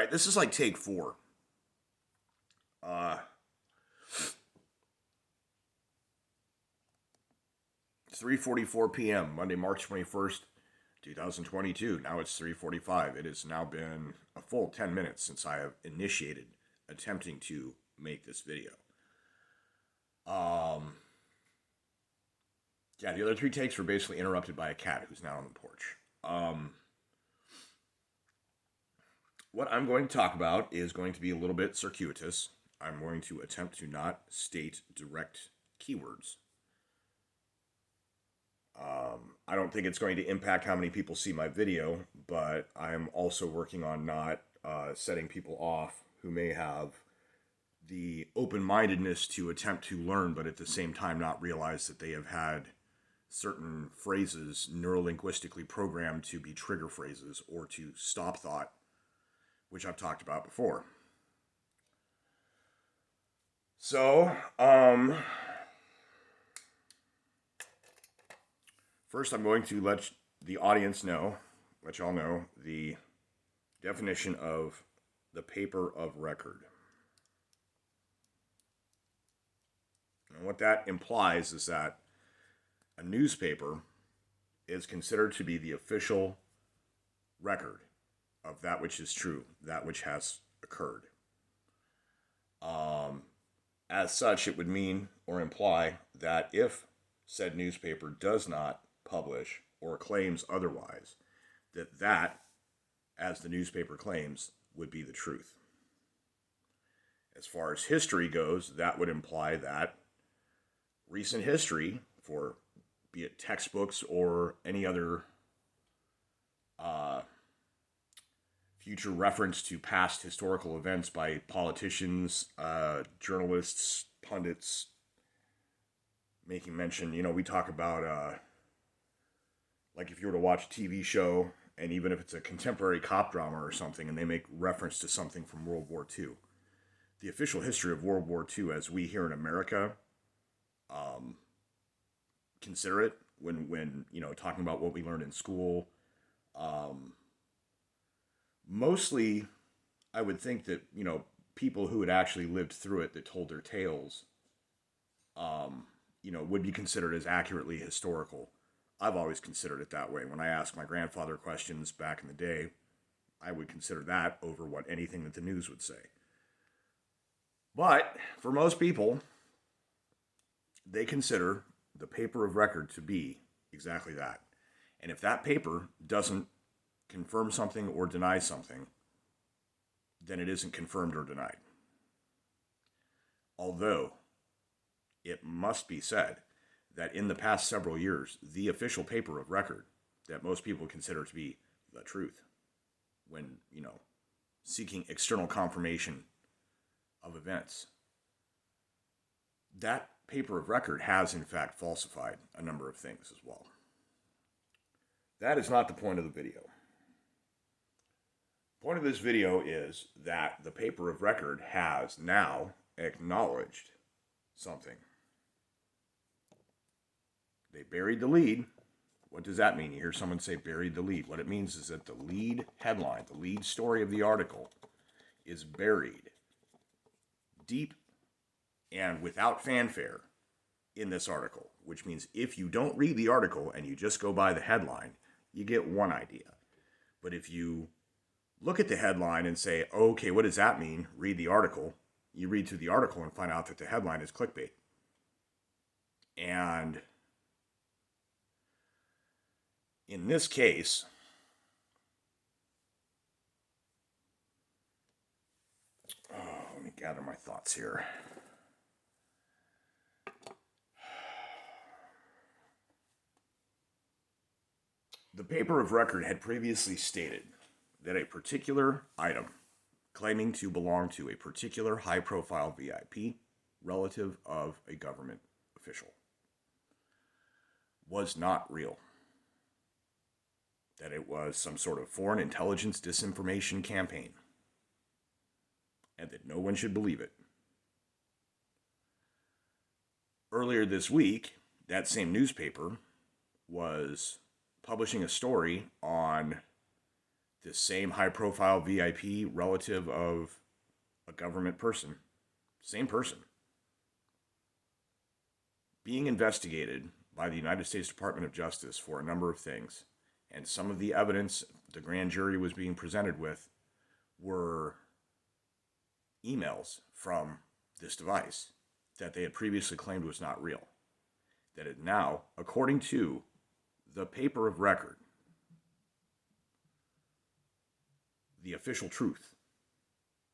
right, this is like take 4. Uh, it's 3:44 p.m. Monday, March 21st, 2022. Now it's 3:45. It has now been a full 10 minutes since I have initiated attempting to make this video. Yeah, the other 3 takes were basically interrupted by a cat who's now on the porch. What I'm going to talk about is going to be a little bit circuitous. I'm going to attempt to not state direct keywords. I don't think it's going to impact how many people see my video, but I'm also working on not setting people off who may have the open-mindedness to attempt to learn, but at the same time not realize that they have had certain phrases neurolinguistically programmed to be trigger phrases or to stop thought, which I've talked about before. So, first I'm going to let the audience know, let y'all know, the definition of the paper of record. And what that implies is that a newspaper is considered to be the official record of that which is true, that which has occurred. As such, it would mean or imply that if said newspaper does not publish or claims otherwise, that, as the newspaper claims, would be the truth. As far as history goes, that would imply that recent history, for be it textbooks or any other future reference to past historical events by politicians, journalists, pundits, making mention, we talk about, like if you were to watch a TV show, and even if it's a contemporary cop drama or something, and they make reference to something from World War II, the official history of World War II, as we here in America consider it, when talking about what we learned in school, mostly, I would think that, people who had actually lived through it that told their tales, would be considered as accurately historical. I've always considered it that way. When I asked my grandfather questions back in the day, I would consider that over what anything that the news would say. But for most people, they consider the paper of record to be exactly that. And if that paper doesn't confirm something or deny something, then it isn't confirmed or denied. Although, it must be said that in the past several years, the official paper of record that most people consider to be the truth, when, seeking external confirmation of events, that paper of record has in fact falsified a number of things as well. That is not the point of the video. The point of this video is that the paper of record has now acknowledged something. They buried the lead. What does that mean? You hear someone say buried the lead. What it means is that the lead headline, the lead story of the article, is buried deep and without fanfare in this article, which means if you don't read the article and you just go by the headline, you get one idea. But if you look at the headline and say, okay, what does that mean? Read the article. You read through the article and find out that the headline is clickbait. And in this case, let me gather my thoughts here. The paper of record had previously stated that a particular item claiming to belong to a particular high-profile VIP, relative of a government official, was not real. That it was some sort of foreign intelligence disinformation campaign, and that no one should believe it. Earlier this week, that same newspaper was publishing a story on this same high profile VIP relative of a government person, same person, being investigated by the United States Department of Justice for a number of things. And some of the evidence the grand jury was being presented with were emails from this device that they had previously claimed was not real. That it now, according to the paper of record, the official truth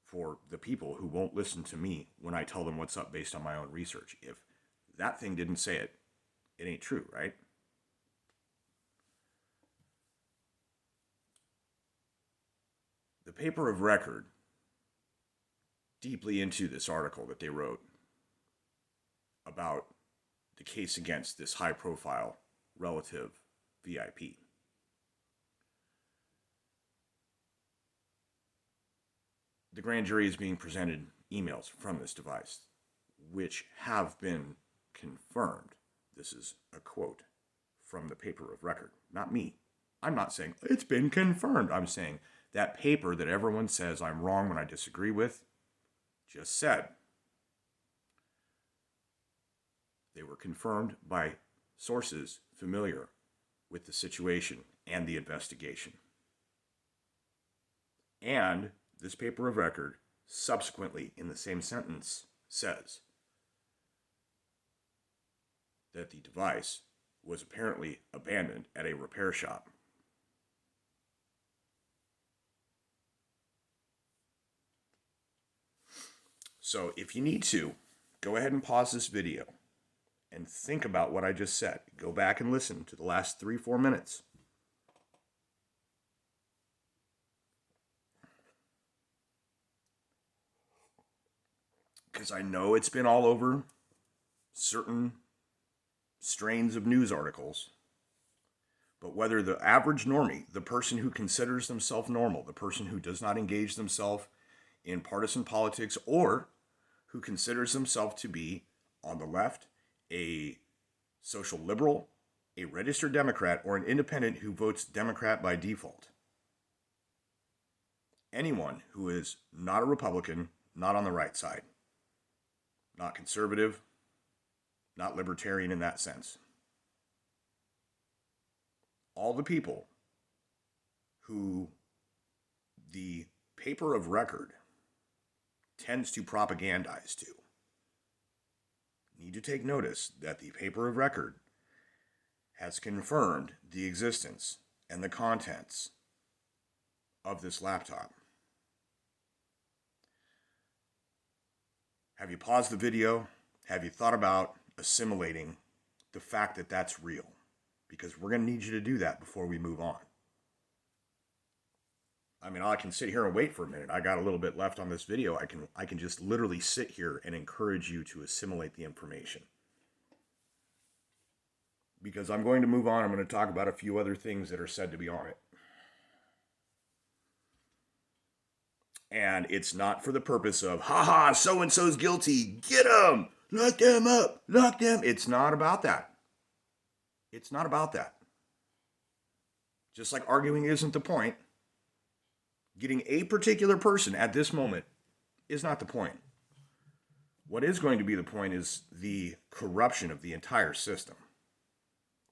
for the people who won't listen to me when I tell them what's up based on my own research. If that thing didn't say it, it ain't true, right? The paper of record, deeply into this article that they wrote about the case against this high-profile relative VIP. The grand jury is being presented emails from this device, which have been confirmed. This is a quote from the paper of record, not me. I'm not saying it's been confirmed. I'm saying that paper that everyone says I'm wrong when I disagree with, just said. They were confirmed by sources familiar with the situation and the investigation. And this paper of record subsequently, in the same sentence, says that the device was apparently abandoned at a repair shop. So if you need to, go ahead and pause this video and think about what I just said. Go back and listen to the last 3-4 minutes. Because I know it's been all over certain strains of news articles. But whether the average normie, the person who considers themselves normal, the person who does not engage themselves in partisan politics, or who considers themselves to be on the left, a social liberal, a registered Democrat, or an independent who votes Democrat by default. Anyone who is not a Republican, not on the right side, not conservative, not libertarian in that sense. All the people who the paper of record tends to propagandize to need to take notice that the paper of record has confirmed the existence and the contents of this laptop. Have you paused the video? Have you thought about assimilating the fact that that's real? Because we're going to need you to do that before we move on. I mean, I can sit here and wait for a minute. I got a little bit left on this video. I can just literally sit here and encourage you to assimilate the information. Because I'm going to move on. I'm going to talk about a few other things that are said to be on it. And it's not for the purpose of, haha, so-and-so's guilty, get them, lock them up, lock them. It's not about that. It's not about that. Just like arguing isn't the point, getting a particular person at this moment is not the point. What is going to be the point is the corruption of the entire system.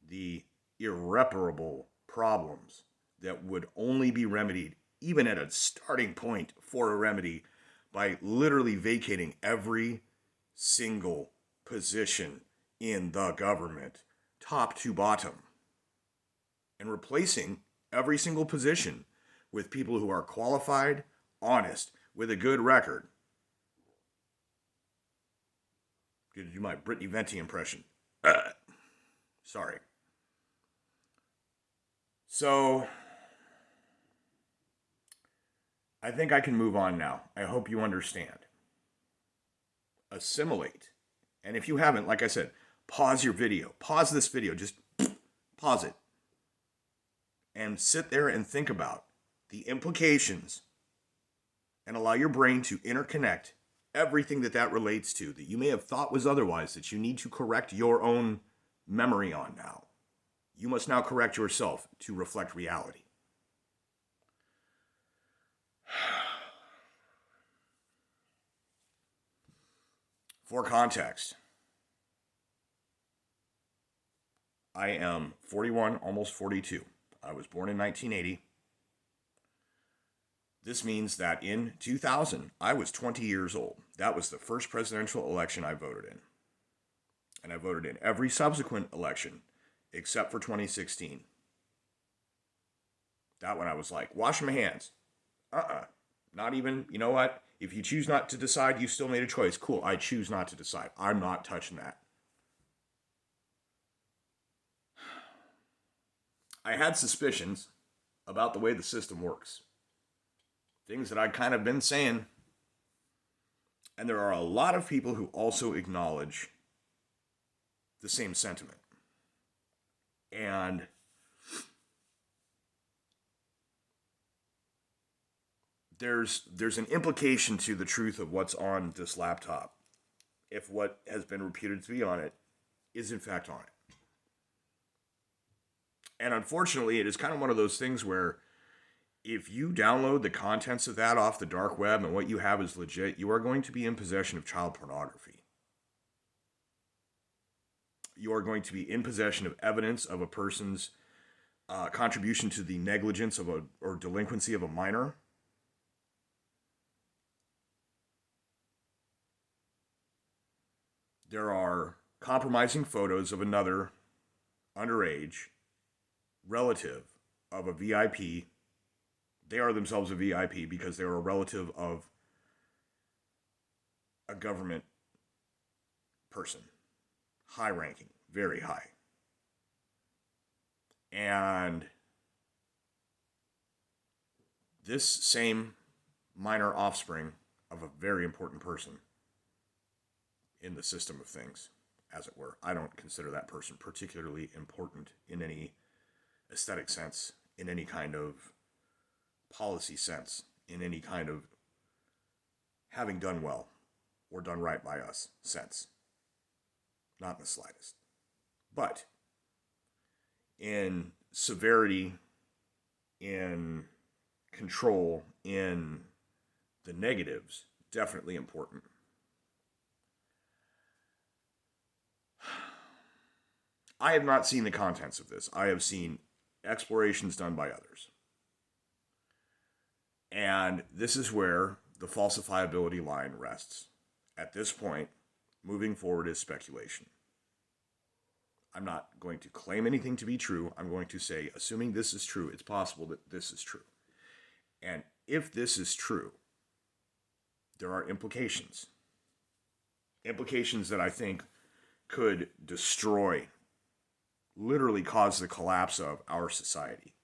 The irreparable problems that would only be remedied, even at a starting point for a remedy, by literally vacating every single position in the government, top to bottom, and replacing every single position with people who are qualified, honest, with a good record. I'm gonna do my Brittany Venti impression. Sorry. So, I think I can move on now. I hope you understand. Assimilate. And if you haven't, like I said, pause your video. Pause this video. Just pause it. And sit there and think about the implications and allow your brain to interconnect everything that relates to, that you may have thought was otherwise, that you need to correct your own memory on now. You must now correct yourself to reflect reality. For context, I am 41, almost 42. I was born in 1980. This means that in 2000, I was 20 years old. That was the first presidential election I voted in. And I voted in every subsequent election except for 2016. That one I was like, washing my hands. Not even, you know what? If you choose not to decide, you still made a choice. Cool, I choose not to decide. I'm not touching that. I had suspicions about the way the system works. Things that I'd kind of been saying. And there are a lot of people who also acknowledge the same sentiment. And there's an implication to the truth of what's on this laptop if what has been reputed to be on it is in fact on it. And unfortunately, it is kind of one of those things where if you download the contents of that off the dark web and what you have is legit, you are going to be in possession of child pornography. You are going to be in possession of evidence of a person's contribution to the negligence of or delinquency of a minor. There are compromising photos of another underage relative of a VIP. They are themselves a VIP because they're a relative of a government person. High ranking, very high. And this same minor offspring of a very important person in the system of things, as it were. I don't consider that person particularly important in any aesthetic sense, in any kind of policy sense, in any kind of having done well or done right by us sense. Not in the slightest. But in severity, in control, in the negatives, definitely important. I have not seen the contents of this. I have seen explorations done by others. And this is where the falsifiability line rests. At this point, moving forward is speculation. I'm not going to claim anything to be true. I'm going to say, assuming this is true, it's possible that this is true. And if this is true, there are implications. Implications that I think could destroy, literally cause the collapse of our society.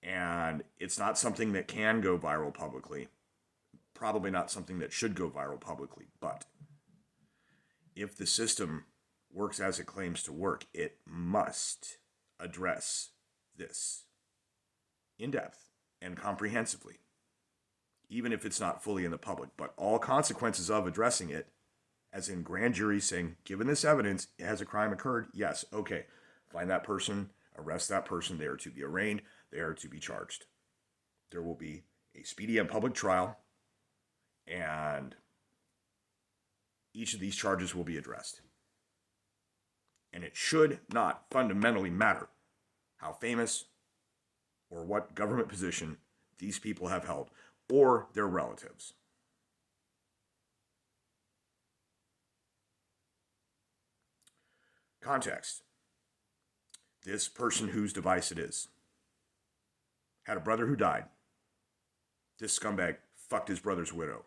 And it's not something that can go viral publicly. Probably not something that should go viral publicly. But if the system works as it claims to work, it must address this in depth and comprehensively. Even if it's not fully in the public. But all consequences of addressing it, as in grand jury saying, given this evidence, has a crime occurred? Yes, okay. Find that person, arrest that person, they are to be arraigned, they are to be charged. There will be a speedy and public trial, and each of these charges will be addressed. And it should not fundamentally matter how famous or what government position these people have held, or their relatives. Context. This person whose device it is had a brother who died. This scumbag fucked his brother's widow.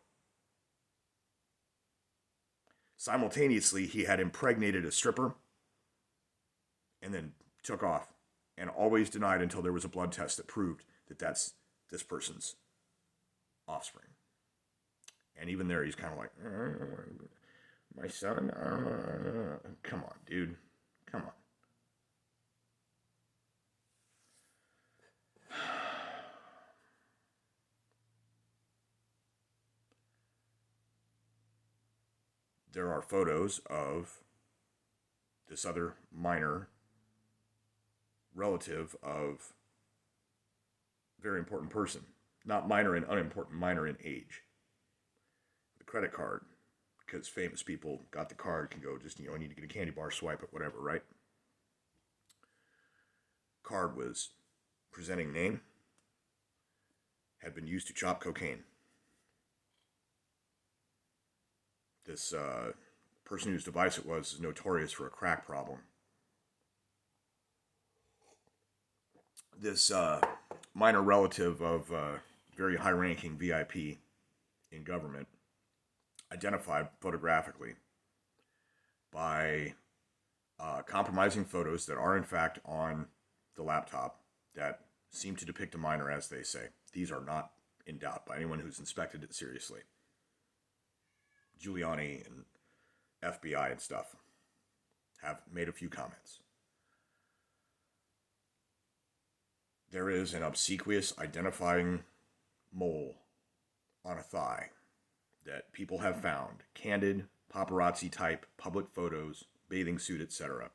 Simultaneously, he had impregnated a stripper and then took off and always denied until there was a blood test that proved that that's this person's offspring. And even there, he's kind of like, my son? Come on, dude. Come on. There are photos of this other minor relative of a very important person. Not minor in unimportant, minor in age. credit card, because famous people got the card, can go just, I need to get a candy bar, swipe it, whatever, right? Card was presenting name, had been used to chop cocaine. This person whose device it was is notorious for a crack problem. This minor relative of very high-ranking VIP in government, identified photographically by compromising photos that are in fact on the laptop that seem to depict a minor, as they say. These are not in doubt by anyone who's inspected it seriously. Giuliani and FBI and stuff have made a few comments. There is an obsequious identifying mole on a thigh that people have found. Candid, paparazzi type, public photos, bathing suit, etc.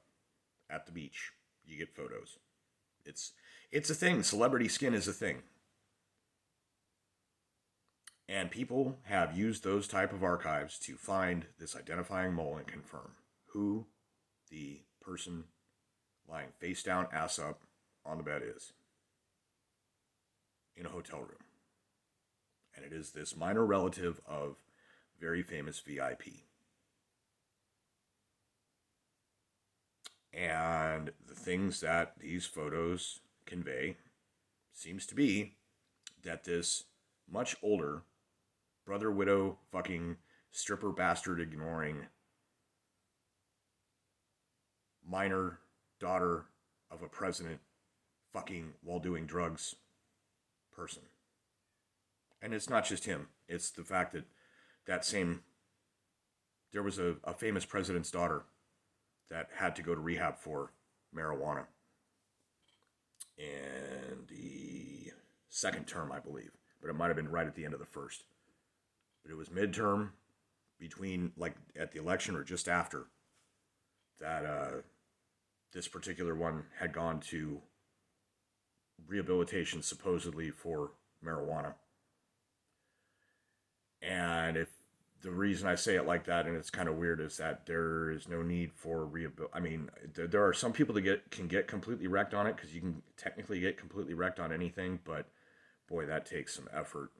At the beach, you get photos. It's a thing. Celebrity skin is a thing. And people have used those type of archives to find this identifying mole and confirm who the person lying face down, ass up on the bed is in a hotel room. And it is this minor relative of very famous VIP. And the things that these photos convey seems to be that this much older brother, widow, fucking stripper bastard ignoring minor daughter of a president fucking while doing drugs person. And it's not just him. It's the fact that there was a famous president's daughter that had to go to rehab for marijuana in the second term, I believe. But it might have been right at the end of the first. But it was midterm, between, like, at the election or just after, that this particular one had gone to rehabilitation supposedly for marijuana. And if the reason I say it like that, and it's kind of weird, is that there is no need for rehabilitation. I mean, there are some people that can get completely wrecked on it, because you can technically get completely wrecked on anything, but boy, that takes some effort.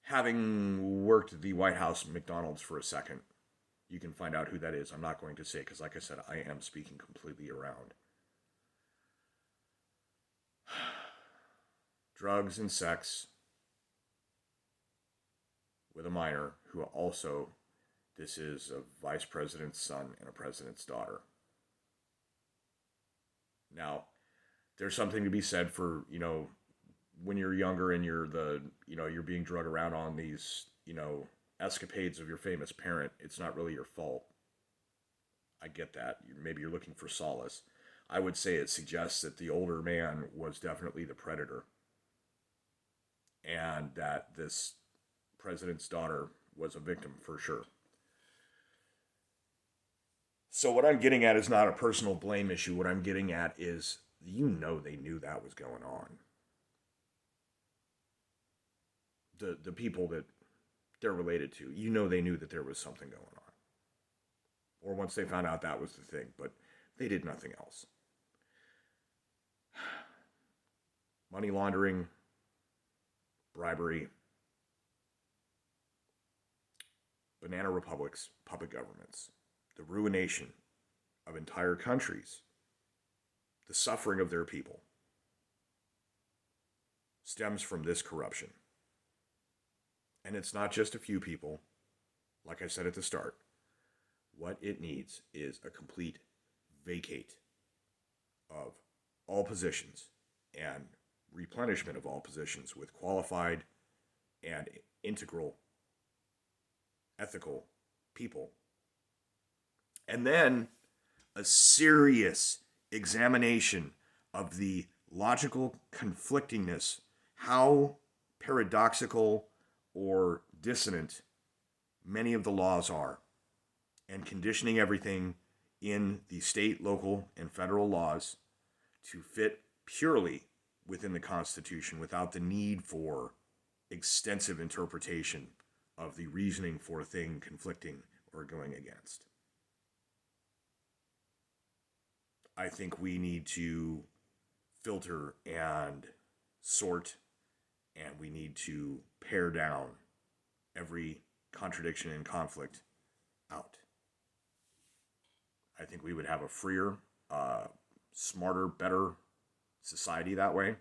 Having worked at the White House McDonald's for a second, you can find out who that is. I'm not going to say, because like I said, I am speaking completely around. Drugs and sex with a minor who also, this is a vice president's son and a president's daughter. Now, there's something to be said for, when you're younger and you're you're being drug around on these, escapades of your famous parent, it's not really your fault. I get that. Maybe you're looking for solace. I would say it suggests that the older man was definitely the predator, and that this president's daughter was a victim for sure. So what I'm getting at is not a personal blame issue. What I'm getting at is, they knew that was going on. The people that they're related to, they knew that there was something going on. Or once they found out that was the thing, but they did nothing else. Money laundering, bribery, banana republics, puppet governments, the ruination of entire countries, the suffering of their people stems from this corruption. And it's not just a few people. Like I said at the start, what it needs is a complete vacate of all positions and replenishment of all positions with qualified and integral ethical people. And then a serious examination of the logical conflictingness, how paradoxical or dissonant many of the laws are, and conditioning everything in the state, local, and federal laws to fit purely within the Constitution without the need for extensive interpretation of the reasoning for a thing conflicting or going against. I think we need to filter and sort, and we need to pare down every contradiction and conflict out. I think we would have a freer, smarter, better society that way.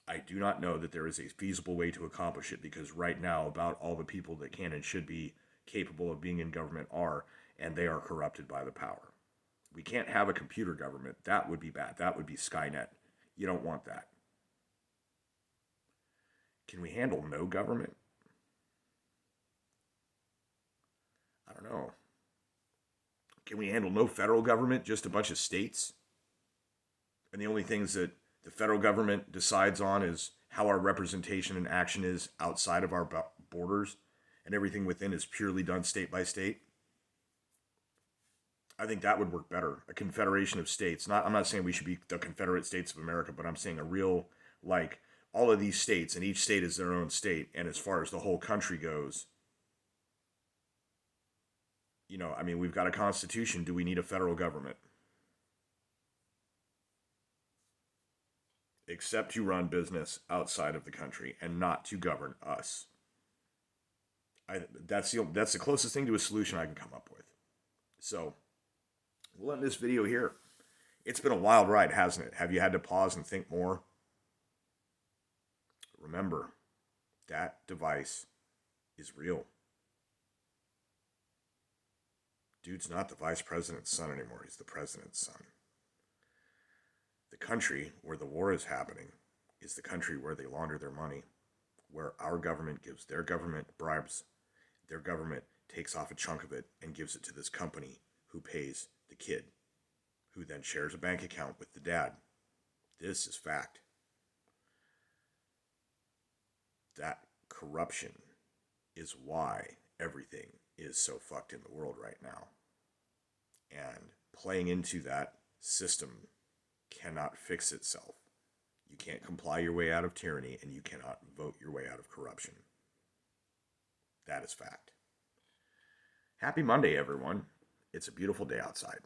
I do not know that there is a feasible way to accomplish it, because right now about all the people that can and should be capable of being in government are, and they are corrupted by the power. We can't have a computer government. That would be bad. That would be Skynet. You don't want that. Can we handle no government? I don't know. Can we handle no federal government, just a bunch of states? And the only things that the federal government decides on is how our representation and action is outside of our borders, and everything within is purely done state by state? I think that would work better. A confederation of states. I'm not saying we should be the Confederate States of America, but I'm saying a real, like, all of these states, and each state is their own state, and as far as the whole country goes, we've got a constitution. Do we need a federal government? Except to run business outside of the country and not to govern us. That's the closest thing to a solution I can come up with. So, we'll end this video here. It's been a wild ride, hasn't it? Have you had to pause and think more? Remember, that device is real. Dude's not the vice president's son anymore. He's the president's son. The country where the war is happening is the country where they launder their money, where our government gives their government bribes. Their government takes off a chunk of it and gives it to this company who pays the kid, who then shares a bank account with the dad. This is fact. That corruption is why everything is so fucked in the world right now. And playing into that system cannot fix itself. You can't comply your way out of tyranny, and you cannot vote your way out of corruption. That is fact. Happy Monday, everyone. It's a beautiful day outside.